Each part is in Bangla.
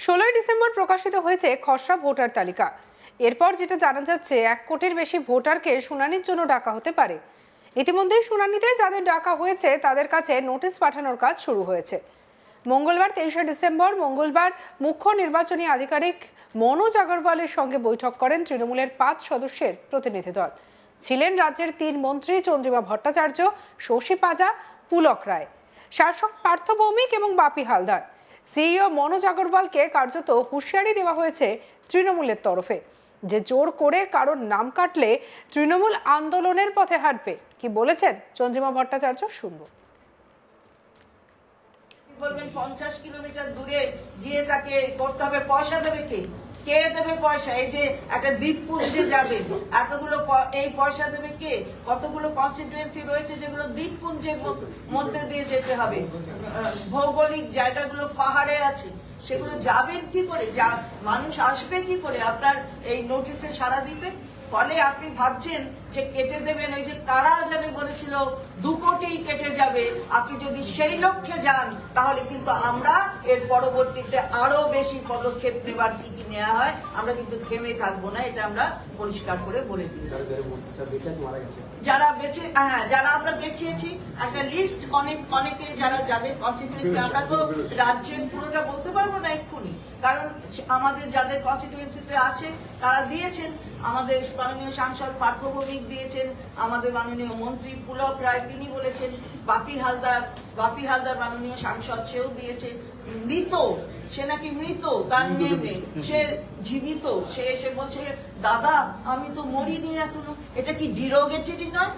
16ই ডিসেম্বর প্রকাশিত হয়েছে খসড়া ভোটার তালিকা। এরপর যেটা জানা যাচ্ছে 1 কোটির বেশি ভোটারকে শুনানির জন্য ডাকা হতে পারে। ইতিমধ্যেই শুনানিতে যাদের ডাকা হয়েছে তাদের কাছে নোটিশ পাঠানোর কাজ শুরু হয়েছে। মঙ্গলবার 23শে ডিসেম্বর মুখ্য নির্বাচনী আধিকারিক মনোজ আগরওয়ালের সঙ্গে বৈঠক করেন তৃণমূলের 5 সদস্যের প্রতিনিধি দল। ছিলেন রাজ্যের 3 মন্ত্রী চন্দ্রিমা ভট্টাচার্য, শশী পাজা, পুলক রায়, শাসক পার্থ ভৌমিক এবং বাপি হালদার। সিইও মনোজ আগরওয়ালকে কার্যত হুঁশিয়ারি দেওয়া হয়েছে তৃণমূলের তরফে যে জোর করে কারোর নাম কাটলে তৃণমূল আন্দোলনের পথে হাঁটবে। কি বলেছেন চন্দ্রিমা ভট্টাচার্য, শুনবো। বলবেন 50 কিলোমিটার দূরে গিয়ে তাকে করতে হবে, পয়সা দেবে কে? কে দেবে পয়সা? এই যে একটা দ্বীপপুঞ্জে যাবে, এতগুলো এই পয়সা দেবে কে? কতগুলো কনস্টিটিউয়েন্সি রয়েছে যেগুলো দ্বীপপুঞ্জের মধ্যে দিয়ে যেতে হবে, ভৌগোলিক জায়গাগুলো পাহাড়ে আছে, সেগুলো যাবেন কি করে? মানুষ আসবে কি করে আপনার এই নোটিশে সাড়া দিতে? ফলে আপনি ভাবছেন যে কেটে দেবেন, ওই যে তারা জানে বলেছিল 2 কোটি কেটে যাবে, আপনি যদি সেই লক্ষ্যে যান তাহলে কিন্তু আমরা এর পরবর্তীতে আরো বেশি পদক্ষেপ নেবার কি নেওয়া হয় আমরা কিন্তু থেমে থাকবো না, এটা আমরা পরিষ্কার করে বলে দিই। যারা বেঁচে, হ্যাঁ, যারা আমরা দেখিয়েছি একটা লিস্ট, অনেকে যাদের কনস্টিটিউয়েন্সি, আমরা তো রাজ্যের পুরোটা বলতে পারবো না এক্ষুনি, কারণ আমাদের যাদের কনস্টিটিউয়েন্সিতে আছে তারা দিয়েছেন। আমাদের মাননীয় সাংসদ পার্থ ভৌমিক দিয়েছেন, আমাদের মাননীয় মন্ত্রী পুলক রায় তিনি বলেছেন, বাপি হালদার মাননীয় সাংসদ সেও দিয়েছে। মৃত, সে নাকি মৃত, তার নেমে সে জীবিত, সে এসে বলছে দাদা আমি তো মরিনি এখনো। এটা কি ডিরোগেটরি নয়?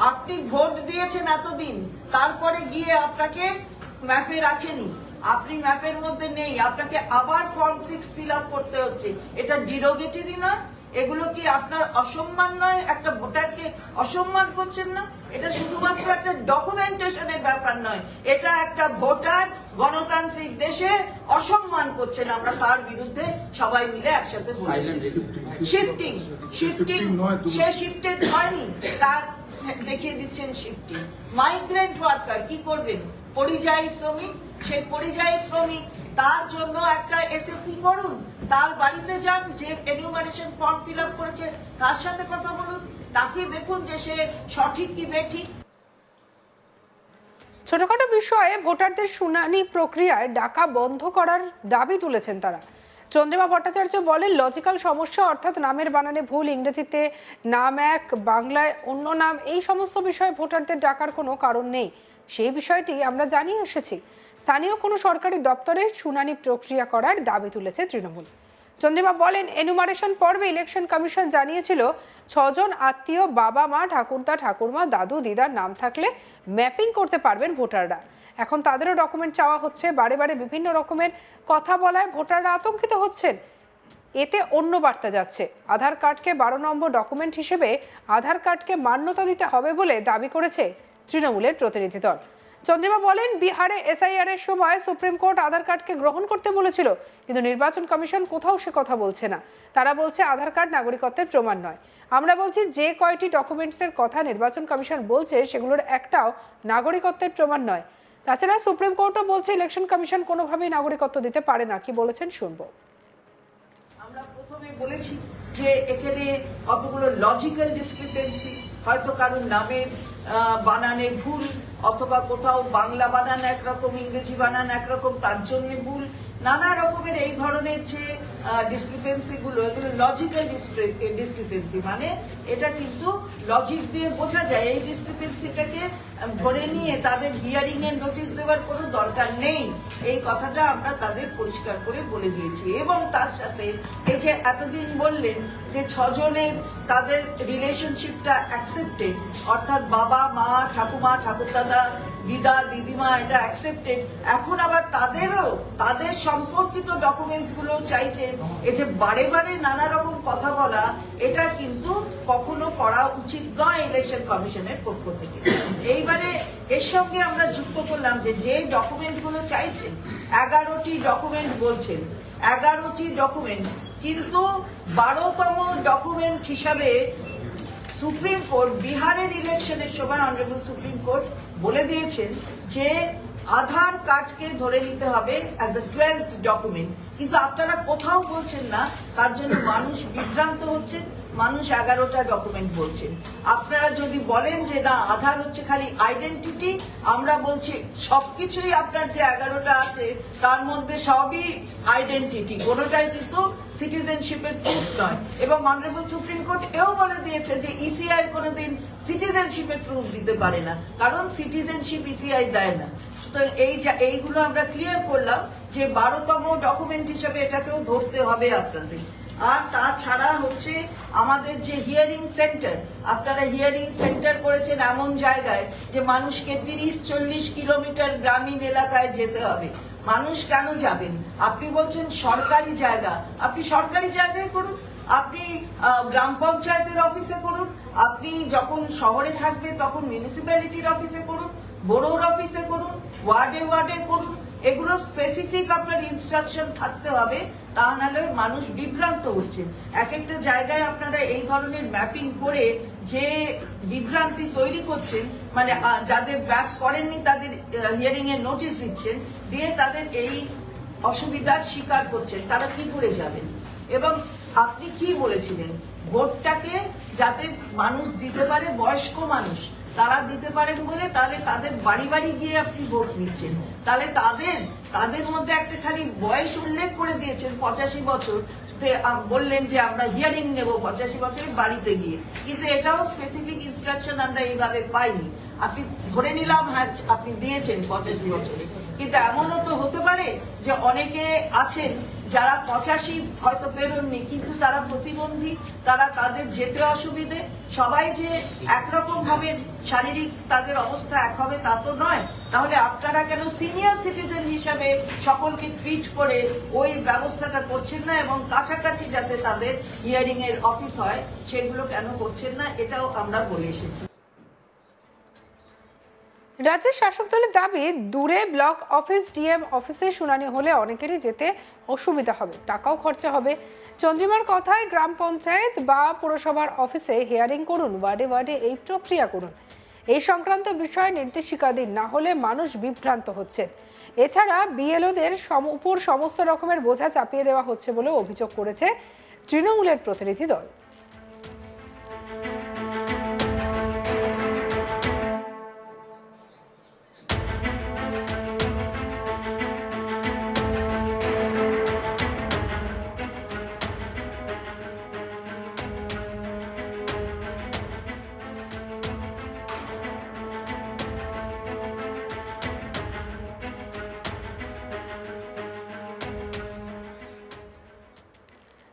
আপনি ভোট দিয়েছেন এতদিন, তারপরে গিয়ে আপনাকে ম্যাপে রাখেনি, আপনি ম্যাপের মধ্যে নেই, আপনাকে আবার ফর্ম 6 ফিল আপ করতে হচ্ছে। এটা ডিরোগেটরি নয়? এগুলো কি আপনার অসম্মান নয়? একটা ভোটারকে অসম্মান করছেন না? এটা শুধুমাত্র একটা ডকুমেন্টেশনের ব্যাপার নয়, এটা একটা ভোটার গণতান্ত্রিক দেশে অসম্মান করছেন। আমরা তার বিরুদ্ধে সবাই মিলে একসাথে শিফটিং সে শিফটেড হয়নি, তার দেখিয়ে দিচ্ছেন শিফটিং। মাইগ্রেন্ট ওয়ার্কার কি করবেন? পরিযায়ী শ্রমিক, সেই পরিযায়ী শ্রমিক, তার জন্য একটা এসএপি করুন, তার বাড়িতে যান, যে এনিউমারেশন ফর্ম ফিল আপ করেছে তার সাথে কথা বলুন, তাকে দেখুন যে সে সঠিক কি বেঠিক। ছোটখাটো বিষয়ে ভোটারদের শুনানি প্রক্রিয়ায় ডাকা বন্ধ করার দাবি তুলেছেন তারা। চন্দ্রিমা ভট্টাচার্য বলেন, লজিক্যাল সমস্যা অর্থাৎ নামের বানানে ভুল, ইংরেজিতে নাম এক, বাংলায় অন্য নাম, এই সমস্ত বিষয়ে ভোটারদের ডাকার কোনো কারণ নেই। সেই বিষয়টি আমরা জানিয়ে এসেছি। স্থানীয় কোনো সরকারি দপ্তরে শুনানি প্রক্রিয়া করার দাবি তুলেছে তৃণমূল। চন্দ্রিমা বলেন, এনুমারেশন পর্বে ইলেকশন কমিশন জানিয়েছিল 6 জন আত্মীয়, বাবা মা, ঠাকুরদা ঠাকুরমা, দাদু দিদার নাম থাকলে ম্যাপিং করতে পারবেন ভোটাররা। এখন তাদেরও ডকুমেন্ট চাওয়া হচ্ছে। বারে বারে বিভিন্ন রকমের কথা বলায় ভোটাররা আতঙ্কিত হচ্ছেন। এতে অন্য বার্তা যাচ্ছে। আধার কার্ডকে 12 নম্বর ডকুমেন্ট হিসেবে আধার কার্ডকে মান্যতা দিতে হবে বলে দাবি করেছে তৃণমূলের প্রতিনিধি দল। চন্দ্রিমা বলেন, বিহারে এসআইআর এর সময় সুপ্রিম কোর্ট আধার কার্ডকে গ্রহণ করতে বলেছিল, কিন্তু নির্বাচন কমিশন কোথাও সে কথা বলছে না। তারা বলছে আধার কার্ড নাগরিকত্বের প্রমাণ নয়। আমরা বলছি যে কয়টি ডকুমেন্টসের কথা নির্বাচন কমিশন বলছে সেগুলোর একটাও নাগরিকত্বের প্রমাণ নয়। তাছাড়া সুপ্রিম কোর্টও বলছে ইলেকশন কমিশন কোনোভাবেই নাগরিকত্ব দিতে পারে না। কি বলেছেন শুনবো। আমরা প্রথমে বলেছি যে এখানে কতগুলো লজিক্যাল ডিসক্রিপেন্সি, হয়তো কারোর নামের বানানে ভুল, অথবা কোথাও বাংলা বানান একরকম, ইংরেজি বানান একরকম, তার জন্য ভুল, নানা রকমের এই ধরনের যে ডিসক্রিপেন্সি গুলো, এগুলো লজিক্যাল ডিসক্রিপেন্সি, মানে এটা কিন্তু লজিক দিয়ে বোঝা যায়। এই ডিসক্রিপেন্সিটাকে ধরে নিয়ে তাদের হিয়ারিং এর নোটিশ দেওয়ার কোনো দরকার নেই, এই কথাটা আমরা তাদের পরিষ্কার করে বলে দিয়েছি। এবং তার সাথে এই যে এতদিন বললেন যে 6 জনের তাদের রিলেশনশিপটা অ্যাকসেপ্টেড, অর্থাৎ বাবা মা, ঠাকুমা ঠাকুরদাদা, দিদা দিদিমা, এটা অ্যাকসেপ্টেড, এখন আবার তাদের সম্পর্কিত ডকুমেন্টস গুলো চাইছেন। এই যে বারে বারে নানা রকম কথা বলা, এটা কিন্তু কখনো করা উচিত নয় ইলেকশন কমিশনের পক্ষ থেকে। এইবারে এর সঙ্গে আমরা যুক্ত করলাম যে ডকুমেন্ট গুলো চাইছেন, 11টি ডকুমেন্ট বলছেন, 11টি ডকুমেন্ট, কিন্তু 12তম ডকুমেন্ট হিসাবে সুপ্রিম কোর্ট বিহারের ইলেকশনের সময় অনারেবল সুপ্রিম কোর্ট বলে দিয়েছেন যে আধার কার্ডকে ধরে নিতে হবে অ্যাজ দ্য 12th ডকুমেন্ট, কিন্তু আপনারা কোথাও বলছেন না। তার জন্য মানুষ বিভ্রান্ত হচ্ছে, মানুষ 11টা ডকুমেন্ট বলছেন। আপনারা যদি বলেন যে না আধার হচ্ছে খালি আইডেন্টিটি, আমরা বলছি সবকিছুই আপনার যে 11টা আছে তার মধ্যে সবই আইডেন্টিটি, কোনোটাই কিন্তু সিটিজেনশিপের প্রুফ নয়। এবং অনারেবল সুপ্রিম কোর্ট এও বলে দিয়েছে যে ইসিআই কোনোদিন সিটিজেনশিপের প্রুফ দিতে পারে না, কারণ সিটিজেনশিপ ইসিআই দেয় না। সুতরাং এইগুলো আমরা ক্লিয়ার করলাম যে 12তম ডকুমেন্ট হিসেবে এটাকেও ধরতে হবে আপনাদের। আর তাছাড়া হচ্ছে আমাদের যে হিয়ারিং সেন্টার, আপনারা হিয়ারিং সেন্টার করেছেন এমন জায়গায় যে মানুষকে 30-40 কিলোমিটার গ্রামীণ এলাকায় যেতে হবে। মানুষ কেন যাবেন? আপনি বলছেন সরকারি জায়গা, আপনি সরকারি জায়গায় করুন, আপনি গ্রাম পঞ্চায়েতের অফিসে করুন, আপনি যখন শহরে থাকবে তখন মিউনিসিপ্যালিটির অফিসে করুন, বড়োর অফিসে করুন, ওয়ার্ডে ওয়ার্ডে করুন। এগুলো স্পেসিফিক আপনার ইনস্ট্রাকশন থাকতে হবে, তা নাহলে মানুষ বিভ্রান্ত হচ্ছে। এক একটা জায়গায় আপনারা এই ধরনের ম্যাপিং করে যে বিভ্রান্তি তৈরি করছেন, মানে যাদের ব্যাক করেননি তাদের হিয়ারিং এর নোটিশ দিচ্ছেন, দিয়ে তাদের এই অসুবিধার শিকার করছেন, তারা কি করে যাবেন? এবং আপনি কি বলেছিলেন, ভোটটাকে যাতে মানুষ দিতে পারে, বয়স্ক মানুষ তারা দিতে পারেন বলে, তাহলে তাদের বাড়ি বাড়ি গিয়ে আপনি ভোট নিচ্ছেন, তাহলে তাদের মধ্যে একটা খালি বয়স উল্লেখ করে দিয়েছেন 85 বছর, বললেন যে আমরা হিয়ারিং নেব 85 বছরের বাড়িতে গিয়ে, কিন্তু এটাও স্পেসিফিক ইনস্ট্রাকশন আমরা এইভাবে পাইনি। আপনি ধরে নিলাম হ্যাঁ আপনি দিয়েছেন 85 বছরে, কিন্তু এমনও তো হতে পারে যে অনেকে আছেন যারা 85 হয়তো পেরোননি, কিন্তু তারা প্রতিবন্ধী, তাদের যেতে অসুবিধে। সবাই যে একরকম ভাবে শারীরিক তাদের অবস্থা এক হবে তা তো নয়। তাহলে আপনারা কেন সিনিয়র সিটিজেন হিসাবে সকলকে ট্রিট করে ওই ব্যবস্থাটা করছেন না, এবং কাছাকাছি যাতে তাদের হিয়ারিং এর অফিস হয় সেগুলো কেন করছেন না, এটাও আমরা বলে এসেছি। রাজ্যের শাসক দলের দাবি, দূরে ব্লক অফিস ডিএম অফিসে শুনানি হলে অনেকেরই যেতে অসুবিধা হবে, টাকাও খরচা হবে। চন্দ্রিমার কথায় গ্রাম পঞ্চায়েত বা পুরসভার অফিসে হিয়ারিং করুন, ওয়ার্ডে ওয়ার্ডে এই প্রক্রিয়া করুন। এই সংক্রান্ত বিষয়ে নির্দেশিকা দিন, না হলে মানুষ বিভ্রান্ত হচ্ছে। এছাড়া বিএলওদের উপর সমস্ত রকমের বোঝা চাপিয়ে দেওয়া হচ্ছে বলেও অভিযোগ করেছে তৃণমূলের প্রতিনিধি দল।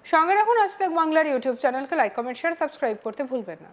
সঙ্গে রাখুন আজ তাক বাংলার ইউটিউব চ্যানেলকে লাইক, কমেন্ট, শেয়ার, সাবস্ক্রাইব করতে ভুলবেন না।